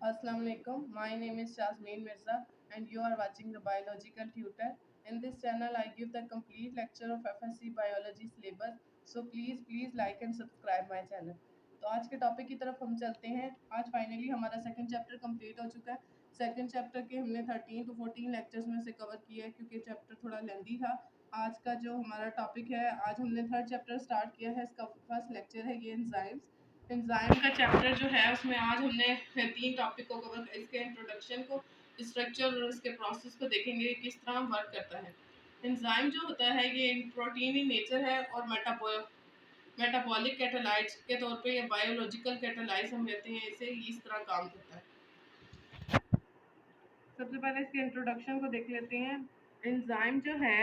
Assalamu alaikum. My name is Shazmeen Mirza and you are watching the Biological Tutor. In this channel, I give the complete lecture of FSC Biology syllabus. So please like and subscribe my channel. तो आज के topic की तरफ हम चलते हैं। आज finally हमारा सेकंड चैप्टर कंप्लीट हो चुका है। सेकंड चैप्टर के हमने 13 to 14 लेक्चर्स में से कवर किया है क्योंकि चैप्टर थोड़ा लेंदी था। आज का जो हमारा टॉपिक है, आज हमने थर्ड चैप्टर स्टार्ट किया है। इसका फर्स्ट लेक्चर है ये एंजाइम्स। एंजाइम का चैप्टर जो है उसमें आज हमने 3 टॉपिक को कवर, इसके इंट्रोडक्शन को, स्ट्रक्चर और इसके प्रोसेस को देखेंगे किस तरह वर्क करता है। एंजाइम जो होता है ये प्रोटीन इन नेचर है और मेटाबॉलिक कैटालाइट्स के तौर पे, या बायोलॉजिकल कैटालाइट्स हम कहते हैं इसे, इस तरह काम करता है। सबसे पहले इसके इंट्रोडक्शन को देख लेते हैं। एंजाइम जो है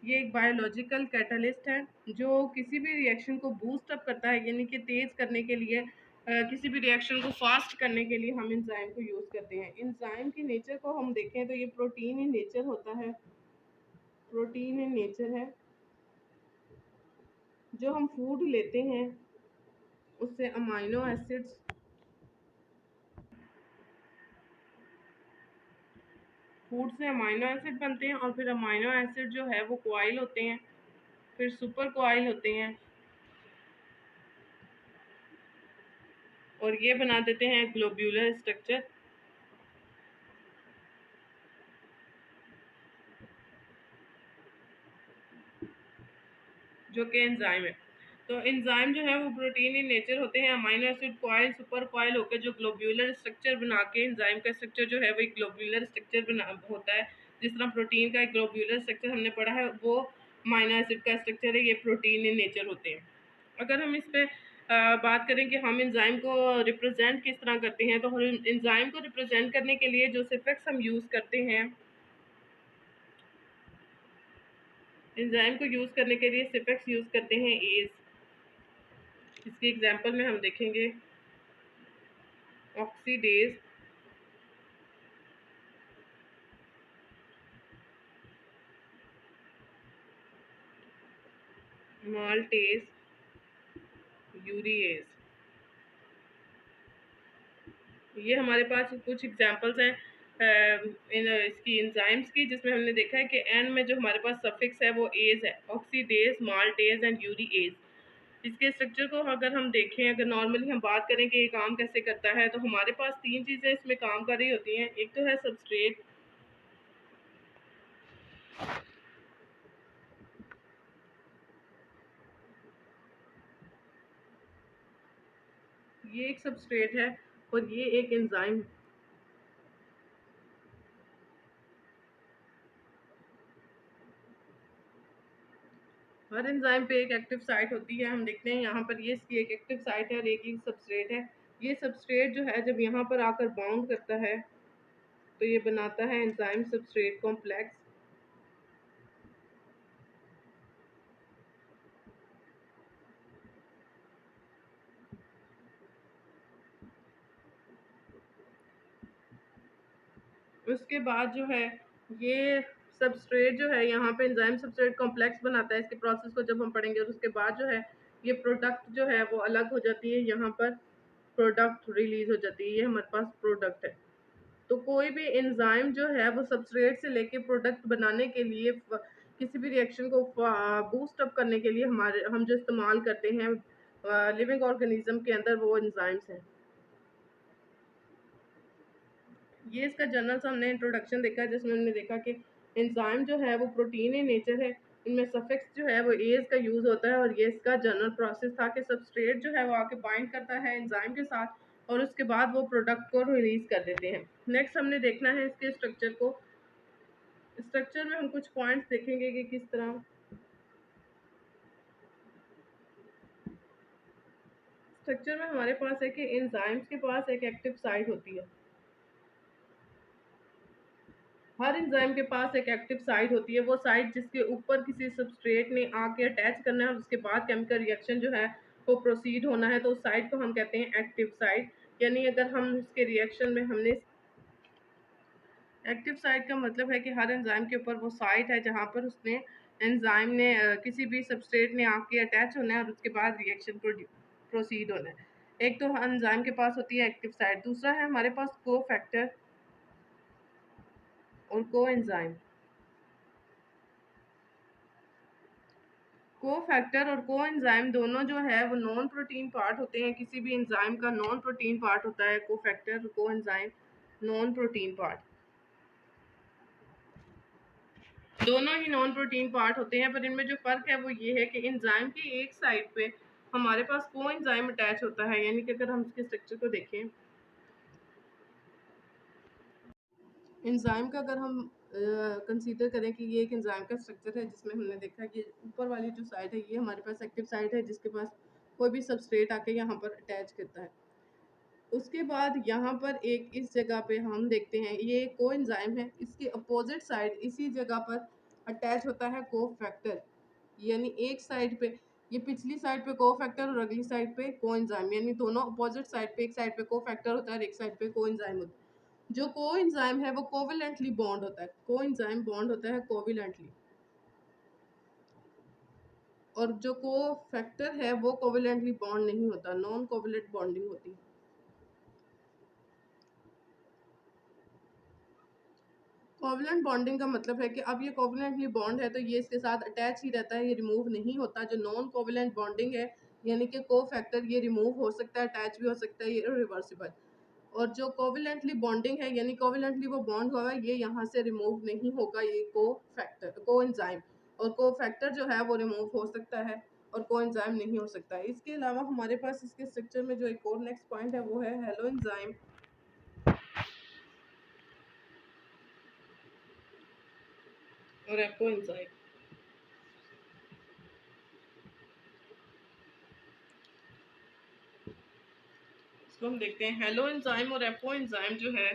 ये एक बायोलॉजिकल कैटलिस्ट है जो किसी भी रिएक्शन को बूस्ट अप करता है, यानी कि तेज करने के लिए, किसी भी रिएक्शन को फास्ट करने के लिए हम एंजाइम को यूज करते हैं। एंजाइम की नेचर को हम देखें तो ये प्रोटीन इन नेचर होता है। प्रोटीन इन नेचर है। जो हम फूड लेते हैं उससे अमाइनो एसिड्स, फूड से अमाइनो एसिड बनते हैं और फिर अमाइनो एसिड जो है वो कॉइल होते हैं, फिर सुपर कॉइल होते हैं और ये बना देते हैं ग्लोब्यूलर स्ट्रक्चर, जो कि एंजाइम है। तो एंजाइम जो है वो प्रोटीन इन नेचर होते हैं। Amino acid coil, super coil होकर जो ग्लोब्यूलर स्ट्रक्चर बना के, एंजाइम का स्ट्रक्चर जो है वो एक ग्लोब्यूलर स्ट्रक्चर बना होता है। जिस तरह प्रोटीन का एक ग्लोब्यूलर स्ट्रक्चर हमने पढ़ा है, वो अमाइनो एसिड का स्ट्रक्चर है, ये प्रोटीन इन नेचर होते हैं। अगर हम इस पे बात करें कि हम एंजाइम को रिप्रेजेंट किस तरह करते हैं, तो एंजाइम को रिप्रेजेंट करने के लिए जो सिफिक्स हम यूज़ करते हैं, एंजाइम को यूज़ करने के लिए सिफिक्स यूज़ करते हैं एज। इसके एग्जांपल में हम देखेंगे ऑक्सीडेज, माल्टेज, यूरिएज। ये हमारे पास कुछ एग्जांपल्स हैं इन इसकी एंजाइम्स की, जिसमें हमने देखा है कि एन में जो हमारे पास सफिक्स है वो एज है। Oxidase, maltase and urease. इसके स्ट्रक्चर को अगर हम देखें, अगर नॉर्मली हम बात करें कि ये काम कैसे करता है, तो हमारे पास 3 चीज़ें इसमें काम कर रही होती हैं। एक तो है सबस्ट्रेट, ये एक सबस्ट्रेट है और ये एक एंजाइम है। हर एंजाइम पे एक एक्टिव साइट होती है। हम देखते हैं यहाँ पर ये इसकी एक एक्टिव साइट है और एक ही सबस्ट्रेट है। ये सबस्ट्रेट जो है जब यहाँ पर आकर बाउंड करता है तो ये बनाता है एंजाइम सबस्ट्रेट कॉम्प्लेक्स। उसके बाद जो है ये सबस्ट्रेट जो है यहाँ पे एंजाइम सबस्ट्रेट कॉम्प्लेक्स बनाता है। इसके प्रोसेस को जब हम पढ़ेंगे, और उसके बाद जो है ये प्रोडक्ट जो है वो अलग हो जाती है, यहाँ पर प्रोडक्ट रिलीज हो जाती है। ये हमारे पास प्रोडक्ट है। तो कोई भी एंजाइम जो है वो सबस्ट्रेट से लेके प्रोडक्ट बनाने के लिए, किसी भी रिएक्शन को बूस्ट अप करने के लिए हम जो इस्तेमाल करते हैं लिविंग ऑर्गेनिज्म के अंदर, वो एंजाइम्स हैं। ये इसका जनरल सा हमने इंट्रोडक्शन देखा, जिसमें हमने देखा कि एंजाइम जो है वो प्रोटीन इन नेचर है। इनमें सफिक्स जो है वो एज का यूज़ होता है और ये इसका जनरल प्रोसेस था कि सबस्ट्रेट जो है वो आके बाइंड करता है एंजाइम के साथ और उसके बाद वो प्रोडक्ट को रिलीज कर देते हैं। नेक्स्ट हमने देखना है इसके स्ट्रक्चर को। स्ट्रक्चर में हम कुछ पॉइंट्स देखेंगे कि किस तरह स्ट्रक्चर में हमारे पास है कि एंजाइम्स के पास एक एक्टिव साइट होती है। हर एंजाइम के पास एक एक्टिव साइट होती है। वो साइट जिसके ऊपर किसी सबस्ट्रेट ने आके अटैच करना है और उसके बाद केमिकल रिएक्शन जो है वो प्रोसीड होना है, तो उस साइट को हम कहते हैं एक्टिव साइट। यानी अगर हम इसके रिएक्शन में हमने एक्टिव साइट का मतलब है कि हर एंजाइम के ऊपर वो साइट है जहाँ पर उसने एंजाइम ने किसी भी सबस्ट्रेट ने आके अटैच होना है और उसके बाद रिएक्शन प्रोसीड होना है। एक तो एंजाइम के पास होती है एक्टिव साइट, दूसरा है हमारे पास को फैक्टर और को एंजाइम। को फैक्टर और को एंजाइम दोनों जो है वो नॉन प्रोटीन पार्ट होते हैं। किसी भी एंजाइम का नॉन प्रोटीन पार्ट होता है को फैक्टर और को एंजाइम नॉन प्रोटीन पार्ट, दोनों ही नॉन प्रोटीन पार्ट होते हैं। पर इनमें जो फ़र्क है वो ये है कि एंजाइम की एक साइड पे हमारे पास को एंजाइम अटैच होता है, यानी कि अगर हम इसके स्ट्रक्चर को देखें, एंजाइम का अगर हम कंसीडर करें कि ये एक एंजाइम का स्ट्रक्चर है, जिसमें हमने देखा कि ऊपर वाली जो साइड है ये हमारे पास एक्टिव साइड है, जिसके पास कोई भी सबस्ट्रेट आके यहाँ पर अटैच करता है। उसके बाद यहाँ पर एक इस जगह पे हम देखते हैं ये को एंजाइम है, इसके अपोजिट साइड इसी जगह पर अटैच होता है को फैक्टर, यानी एक साइड पे ये पिछली साइड पे को फैक्टर और अगली साइड पे को एंजाइम, यानी दोनों अपोजिट साइड पे, एक साइड पे को फैक्टर होता है और एक साइड पे को एंजाइम होता है। जो को एंजाइम है वो कोवेलेंटली बॉन्ड होता है, को एंजाइम बॉन्ड होता है कोवेलेंटली, और जो को फैक्टर है वो कोवेलेंटली बॉन्ड नहीं होता, नॉन कोवेलेंट बॉन्डिंग होती है। कोवेलेंट बॉन्डिंग का मतलब है कि अब ये कोवेलेंटली बॉन्ड है तो ये इसके साथ अटैच ही रहता है, ये रिमूव नहीं होता। जो नॉन कोवेलेंट बॉन्डिंग है यानी कि को फैक्टर ये रिमूव हो सकता है, अटैच भी हो सकता है, ये रिवर्सिबल। और जो कोवेलेंटली बॉन्डिंग है यानी कोवेलेंटली वो बॉन्ड हुआ है, ये यहाँ से रिमूव नहीं होगा, ये को फैक्टर को एंजाइम, और को फैक्टर जो है वो रिमूव हो सकता है और को एंजाइम नहीं हो सकता है। इसके अलावा हमारे पास इसके स्ट्रक्चर में जो एक और नेक्स्ट पॉइंट है वो है हेलो एंजाइम और एपो एंजाइम। इसको हम देखते हैं, हेलो एंजाइम और एपो एंजाइम जो है,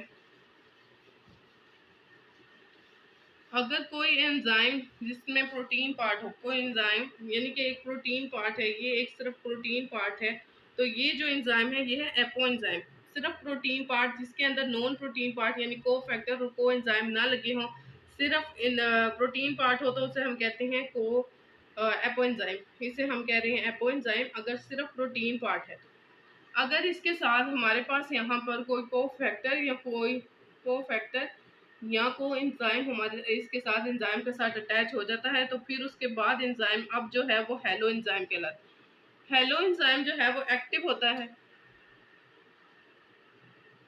अगर कोई एंजाइम जिसमें प्रोटीन पार्ट हो, कोई एंजाइम यानी कि एक प्रोटीन पार्ट है, ये एक सिर्फ प्रोटीन पार्ट है, तो ये जो एंजाइम है ये है एपो एंजाइम। सिर्फ प्रोटीन पार्ट जिसके अंदर नॉन प्रोटीन पार्ट यानी को फैक्टर और को एंजाइम ना लगे हों, सिर्फ इन प्रोटीन पार्ट हो तो उसे हम कहते हैं को एपो एंजाइम, इसे हम कह रहे हैं एपो एंजाइम अगर सिर्फ प्रोटीन पार्ट है। अगर इसके साथ हमारे पास यहाँ पर कोई को फैक्टर या कोई को फैक्टर या को एंजाइम हमारे इसके साथ एंजाइम के साथ अटैच हो जाता है, तो फिर उसके बाद एंजाइम अब जो है वो हेलो एंजाइम कहलाता है। हेलो एंजाइम जो है वो एक्टिव होता है,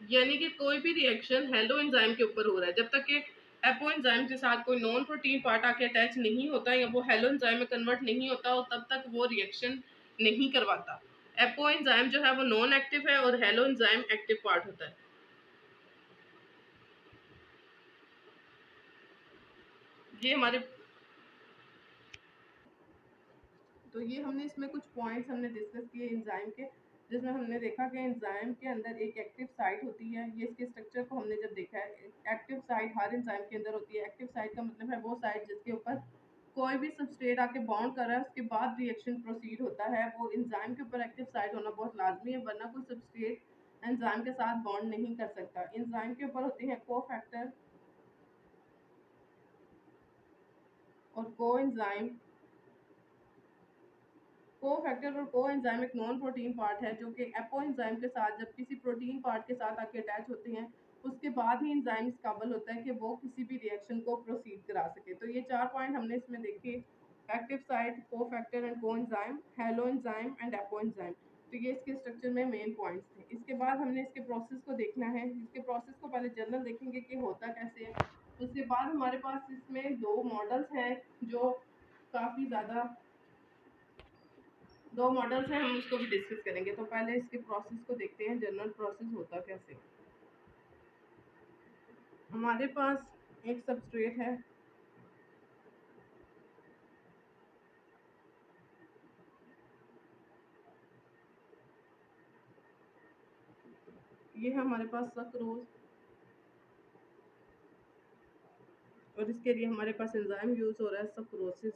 यानी कि कोई भी रिएक्शन हेलो एंजाइम के ऊपर हो रहा है, जब तक कि एपो एंजाइम के साथ कोई नॉन प्रोटीन पार्ट आके अटैच नहीं होता या वो हेलो एंजाइम में कन्वर्ट नहीं होता, और तब तक वो रिएक्शन नहीं करवाता। एपो एंजाइम जो है वो नॉन एक्टिव है और हेलो एंजाइम एक्टिव पार्ट होता है। ये हमारे, तो ये हमने इसमें कुछ पॉइंट्स हमने डिस्कस किए एंजाइम के, जिसमें हमने देखा कि एंजाइम के अंदर एक एक्टिव साइट होती है। ये इसके स्ट्रक्चर को हमने जब देखा है, एक्टिव साइट हर एंजाइम के अंदर होती है। एक्टिव साइट का मतलब है वो साइट जिसके ऊपर कोई भी सबस्ट्रेट आके बाउंड कर रहा है, उसके बाद रिएक्शन प्रोसीड होता है। वो एंजाइम के ऊपर एक्टिव साइट होना बहुत लाजमी है, वरना कोई सबस्ट्रेट एंजाइम के साथ बॉन्ड नहीं कर सकता। एंजाइम के ऊपर होते हैं को फैक्टर और को एंजाइम। को फैक्टर और को एंजाइम एक नॉन प्रोटीन पार्ट है जो कि एपो एंजाइम के साथ जब किसी प्रोटीन पार्ट के साथ आके अटैच होते हैं, उसके बाद ही एंजाइम काबल होता है कि वो किसी भी रिएक्शन को प्रोसीड करा सके। तो ये 4 पॉइंट हमने इसमें देखे, एक्टिव साइट, को फैक्टर एंड को enzyme, hello enzyme and apo enzyme. तो ये इसके स्ट्रक्चर में मेन पॉइंट्स थे। इसके बाद हमने इसके प्रोसेस को देखना है। इसके प्रोसेस को पहले जनरल देखेंगे कि होता कैसे है। उसके बाद हमारे पास इसमें 2 मॉडल्स हैं जो काफ़ी ज़्यादा, 2 मॉडल्स हैं, हम उसको भी डिस्कस करेंगे। तो पहले इसके प्रोसेस को देखते हैं, जनरल प्रोसेस होता कैसे। हमारे पास एक सबस्ट्रेट है, ये है हमारे पास सक्रोज, और इसके लिए हमारे पास एंजाइम यूज हो रहा है सक्रोसिस।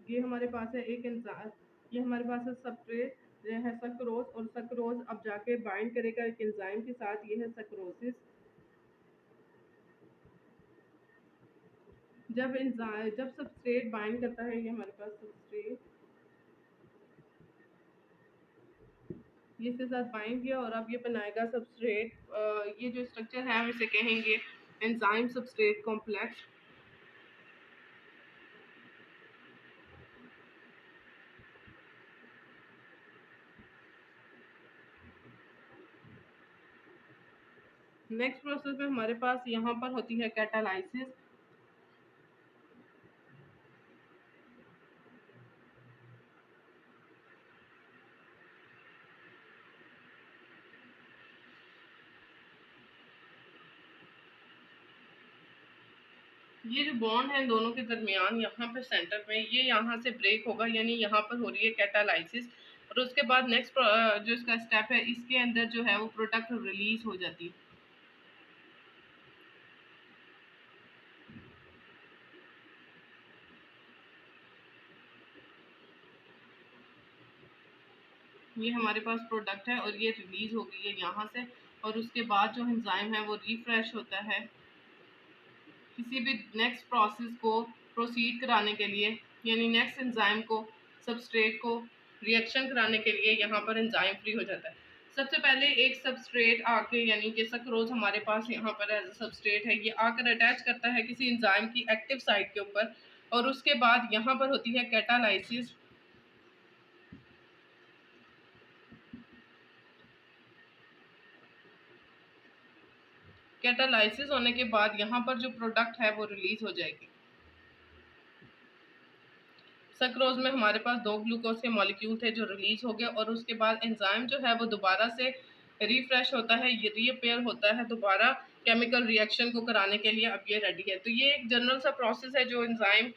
ये हमारे पास है एक एंजाइम, ये हमारे पास है सबस्ट्रेट, ये है सक्रोज, और सक्रोज अब जाके बाइंड करेगा एक एंजाइम के साथ, ये है सक्रोसिस। जब सबस्ट्रेट बाइंड करता है, ये हमारे पास सबस्ट्रेट ये इसके साथ बाइंड किया और अब ये बनाएगा सबस्ट्रेट। ये जो स्ट्रक्चर है हम इसे कहेंगे enzyme substrate complex. Next process में हमारे पास यहाँ पर होती है कैटालाइसिस। ये जो बॉन्ड है दोनों के दरमियान यहाँ पे सेंटर में, ये यहाँ से ब्रेक होगा, यानी यहाँ पर हो रही है कैटालाइसिस। और उसके बाद नेक्स्ट जो इसका स्टेप है, इसके अंदर जो है वो प्रोडक्ट रिलीज हो जाती है। ये हमारे पास प्रोडक्ट है और ये रिलीज हो गई है यहाँ से। और उसके बाद जो एंजाइम है वो रिफ्रेश होता है किसी भी नेक्स्ट प्रोसेस को प्रोसीड कराने के लिए, यानी नेक्स्ट एंजाइम को सबस्ट्रेट को रिएक्शन कराने के लिए यहाँ पर एंजाइम फ्री हो जाता है। सबसे पहले एक सबस्ट्रेट आके, यानी कि सक्रोज हमारे पास यहाँ पर एज सबस्ट्रेट है, ये आकर अटैच करता है किसी एंजाइम की एक्टिव साइट के ऊपर। और उसके बाद यहाँ पर होती है कैटालाइसिस। कैटालाइसिस होने के बाद यहाँ पर जो प्रोडक्ट है वो रिलीज हो जाएगी। सक्रोज में हमारे पास 2 ग्लूकोज के मॉलिक्यूल थे जो रिलीज हो गए, और उसके बाद एंजाइम जो है वो दोबारा से रिफ्रेश होता है, ये रीअपेयर होता है दोबारा केमिकल रिएक्शन को कराने के लिए। अब ये रेडी है। तो ये एक जनरल सा प्रोसेस है जो एंजाइम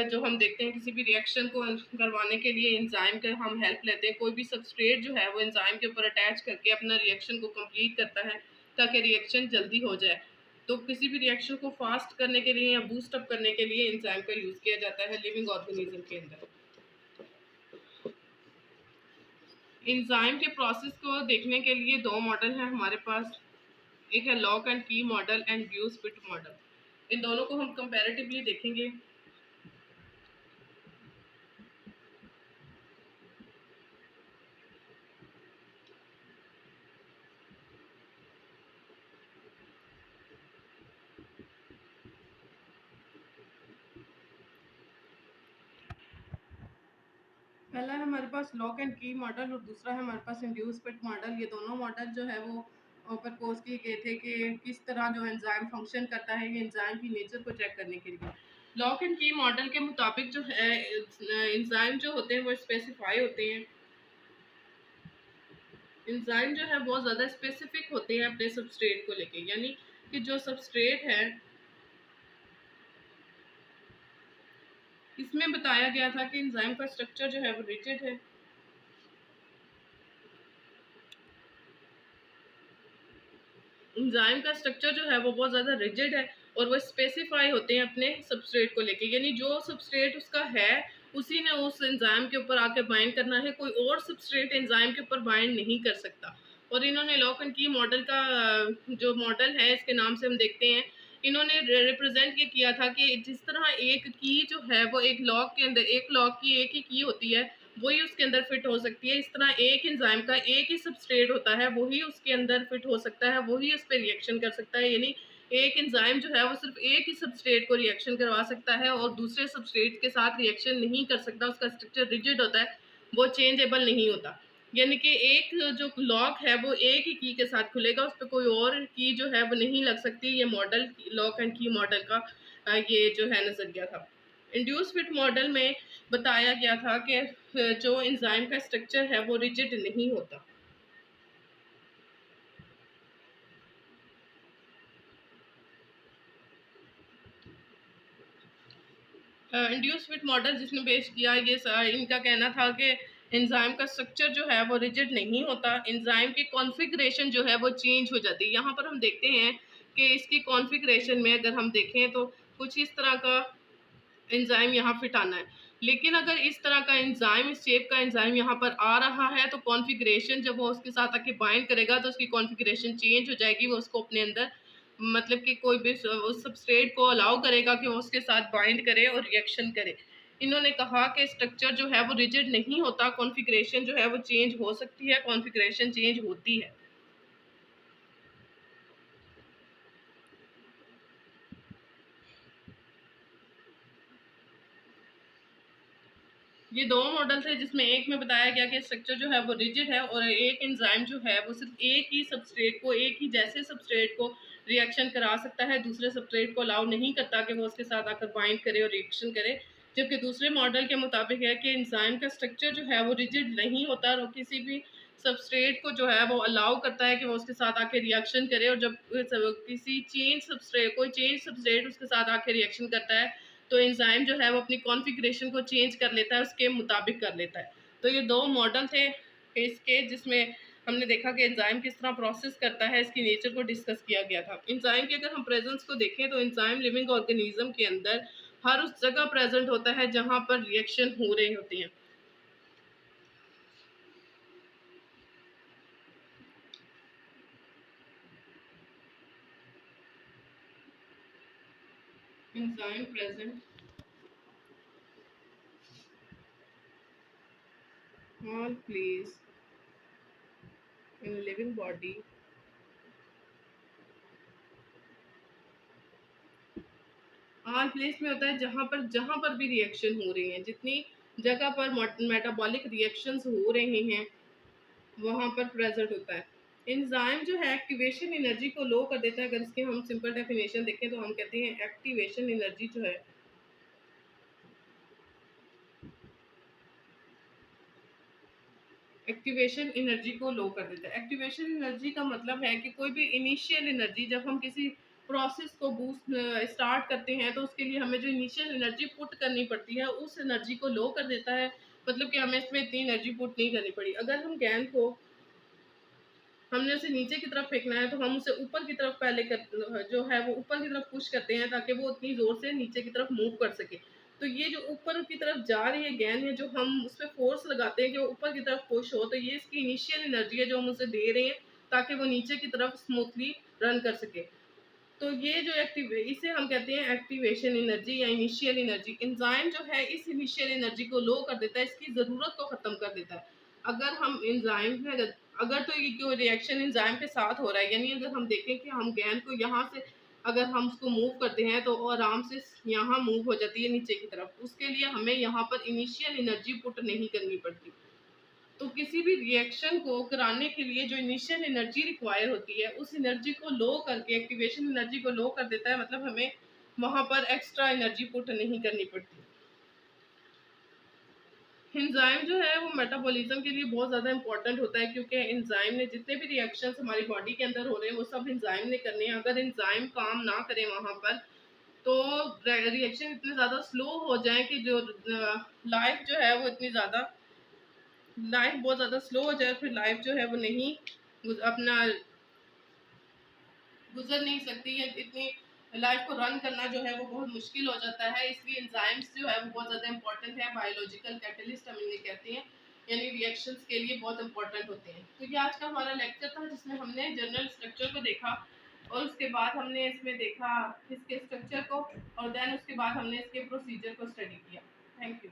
जो हम देखते हैं किसी भी रिएक्शन को करवाने के लिए एंजाइम का हम हेल्प लेते हैं। कोई भी सबस्ट्रेट जो है वो एंजाइम के ऊपर अटैच करके अपना रिएक्शन को कंप्लीट करता है ताकि रिएक्शन जल्दी हो जाए। तो किसी भी रिएक्शन को फास्ट करने के लिए या बूस्ट अप करने के लिए एंजाइम का यूज किया जाता है लिविंग ऑर्गेनिज्म के अंदर। एंजाइम के प्रोसेस को देखने के लिए 2 मॉडल हैं हमारे पास। एक है लॉक एंड की मॉडल एंड ड्यूस फिट मॉडल। इन दोनों को हम कंपैरेटिवली देखेंगे। पहला है हमारे पास लॉक एंड की मॉडल और दूसरा है हमारे पास इंड्यूस फिट मॉडल। ये दोनों मॉडल जो है वो प्रपोज किए गए थे कि किस तरह जो एंजाइम फंक्शन करता है, ये एंजाइम की नेचर को चेक करने के लिए। लॉक एंड की मॉडल के मुताबिक जो है एंजाइम जो होते हैं वो स्पेसिफाई होते हैं। एंजाइम जो है बहुत ज़्यादा स्पेसिफिक होते हैं अपने सबस्ट्रेट को लेके, यानी कि जो सबस्ट्रेट है इसमें बताया गया था कि एंजाइम का स्ट्रक्चर जो है वो रिजिड है। एंजाइम का स्ट्रक्चर जो है वो बहुत ज़्यादा रिजिड है और वो स्पेसिफाई होते हैं अपने सबस्ट्रेट को लेके, यानी जो सबस्ट्रेट उसका है उसी ने उस एंजाइम के ऊपर आके बाइंड करना है, कोई और सबस्ट्रेट एंजाइम के ऊपर बाइंड नहीं कर सकता। और इन्होंने लॉक एंड की मॉडल का जो मॉडल है इसके नाम से हम देखते हैं, इन्होंने रिप्रेजेंट ये किया था कि जिस तरह एक की जो है वो एक लॉक के अंदर, एक लॉक की एक ही की होती है, वही उसके अंदर फिट हो सकती है। इस तरह एक एंजाइम का एक ही सबस्ट्रेट होता है, वही उसके अंदर फिट हो सकता है, वही उस पर रिएक्शन कर सकता है। यानी एक एंजाइम जो है वो सिर्फ एक ही सबस्ट्रेट को रिएक्शन करवा सकता है और दूसरे सबस्ट्रेट के साथ रिएक्शन नहीं कर सकता। उसका स्ट्रक्चर रिजिड होता है, वो चेंजेबल नहीं होता। यानी कि एक जो लॉक है वो एक ही की के साथ खुलेगा, उस पर कोई और की जो है वो नहीं लग सकती। ये मॉडल लॉक एंड की मॉडल का ये जो है नज़रिया था। इंड्यूस फिट मॉडल में बताया गया था कि जो एंजाइम का स्ट्रक्चर है वो रिजिड नहीं होता। इंड्यूस फिट मॉडल जिसने पेश किया, ये इनका कहना था कि एंजाइम का स्ट्रक्चर जो है वो रिजिड नहीं होता, एंजाइम की कॉन्फ़िगरेशन जो है वो चेंज हो जाती है। यहाँ पर हम देखते हैं कि इसकी कॉन्फ़िगरेशन में अगर हम देखें तो कुछ इस तरह का एंजाइम यहाँ फिट आना है। लेकिन अगर इस तरह का एंजाइम, इस शेप का एंजाइम यहाँ पर आ रहा है तो कॉन्फ़िगरेशन जब वो उसके साथ आके बाइंड करेगा तो उसकी कॉन्फ़िगरेशन चेंज हो जाएगी। वो उसको अपने अंदर मतलब कि कोई भी उस सबस्ट्रेट को अलाउ करेगा कि वो उसके साथ बाइंड करे और रिएक्शन करे। इन्होंने कहा कि स्ट्रक्चर जो है वो रिजिड नहीं होता, कॉन्फ़िगरेशन जो है वो चेंज हो सकती है, कॉन्फ़िगरेशन चेंज होती है। ये 2 मॉडल थे जिसमें एक में बताया गया कि स्ट्रक्चर जो है वो रिजिड है और एक एंजाइम जो है वो सिर्फ एक ही सबस्ट्रेट को, एक ही जैसे सबस्ट्रेट को रिएक्शन करा सकता है, दूसरे सबस्ट्रेट को अलाउ नहीं करता कि वो उसके साथ आकर बाइंड करे और रिएक्शन करे। जबकि दूसरे मॉडल के मुताबिक है कि एंजाइम का स्ट्रक्चर जो है वो रिजिड नहीं होता और वो किसी भी सबस्ट्रेट को जो है वो अलाउ करता है कि वो उसके साथ आके रिएक्शन करे। और जब किसी कोई चेंज सबस्ट्रेट उसके साथ आके रिएक्शन करता है तो एंजाइम जो है वो अपनी कॉन्फ़िगरेशन को चेंज कर लेता है, उसके मुताबिक कर लेता है। तो ये 2 मॉडल थे इसके, जिसमें हमने देखा कि एंजाइम किस तरह प्रोसेस करता है, इसकी नेचर को डिस्कस किया गया था। एंजाइम की अगर हम प्रेजेंस को देखें तो एंजाइम लिविंग ऑर्गेनिज्म के अंदर हर उस जगह प्रेजेंट होता है जहाँ पर रिएक्शन हो रहे होते हैं। Enzyme present all place in living body all place में होता है जहाँ पर भी रिएक्शन हो रही हैं, जितनी जगह पर मेटाबॉलिक रिएक्शंस हो रहे हैं वहाँ पर प्रेजेंट होता है। एंजाइम जो है एक्टिवेशन एनर्जी को लो कर देता है। अगर इसके हम सिंपल डेफिनेशन देखें तो हम कहते हैं एक्टिवेशन एनर्जी जो है एक्टिवेशन एनर्जी को लो कर देता है। एक्टिवेशन एनर्जी का मतलब है कि कोई भी इनिशियल एनर्जी, जब हम किसी प्रोसेस को बूस्ट स्टार्ट करते हैं तो उसके लिए हमें जो इनिशियल एनर्जी पुट करनी पड़ती है उस एनर्जी को लो कर देता है। मतलब कि हमें इसमें इतनी एनर्जी पुट नहीं करनी पड़ी। अगर हम गेंद को हमने उसे नीचे की तरफ फेंकना है तो हम उसे ऊपर की तरफ पहले जो है वो ऊपर की तरफ पुश करते हैं ताकि वो उतनी ज़ोर से नीचे की तरफ मूव कर सके। तो ये जो ऊपर की तरफ जा रही है गेंद है, जो हम उस पे फ़ोर्स लगाते हैं कि वो ऊपर की तरफ पुश हो, तो ये इसकी इनिशियल एनर्जी है जो हम उसे दे रहे हैं ताकि वो नीचे की तरफ स्मूथली रन कर सके। तो ये जो इसे हम कहते हैं एक्टिवेशन एनर्जी या इनिशियल एनर्जी। एंजाइम जो है इस इनिशियल एनर्जी को लो कर देता है, इसकी ज़रूरत को ख़त्म कर देता है। अगर हम एंजाइम में अगर तो ये कोई रिएक्शन एंजाइम के साथ हो रहा है, यानी अगर हम देखें कि हम गेंद को यहाँ से अगर हम उसको मूव करते हैं तो वो आराम से यहाँ मूव हो जाती है नीचे की तरफ। उसके लिए हमें यहाँ पर इनिशियल एनर्जी पुट नहीं करनी पड़ती। तो किसी भी रिएक्शन को कराने के लिए जो इनिशियल एनर्जी रिक्वायर होती है उस एनर्जी को लो करके एक्टिवेशन एनर्जी को लो कर देता है। मतलब हमें वहाँ पर एक्स्ट्रा एनर्जी पुट नहीं करनी पड़ती। एंजाइम जो है वो मेटाबॉलिज्म के लिए बहुत ज़्यादा इंपॉर्टेंट होता है क्योंकि एंजाइम ने जितने भी रिएक्शंस हमारी बॉडी के अंदर हो रहे हैं वो सब एंजाइम ने करने हैं। अगर एंजाइम काम ना करें वहाँ पर तो रिएक्शन इतने ज़्यादा स्लो हो जाए कि जो लाइफ जो है वो इतनी ज़्यादा लाइफ बहुत ज़्यादा स्लो हो जाए, फिर लाइफ जो है वो नहीं अपना गुजर नहीं सकती है। इतनी लाइफ को रन करना जो है वो बहुत मुश्किल हो जाता है। इसलिए एंजाइम्स जो है वो बहुत ज़्यादा इंपॉर्टेंट है। बायोलॉजिकल कैटलिस्ट हम इन्हें कहते हैं, यानी रिएक्शंस के लिए बहुत इंपॉर्टेंट होते हैं। तो ये आज का हमारा लेक्चर था जिसमें हमने जनरल स्ट्रक्चर को देखा और उसके बाद हमने इसमें देखा इसके स्ट्रक्चर को और देन उसके बाद हमने इसके प्रोसीजर को स्टडी किया। Thank you.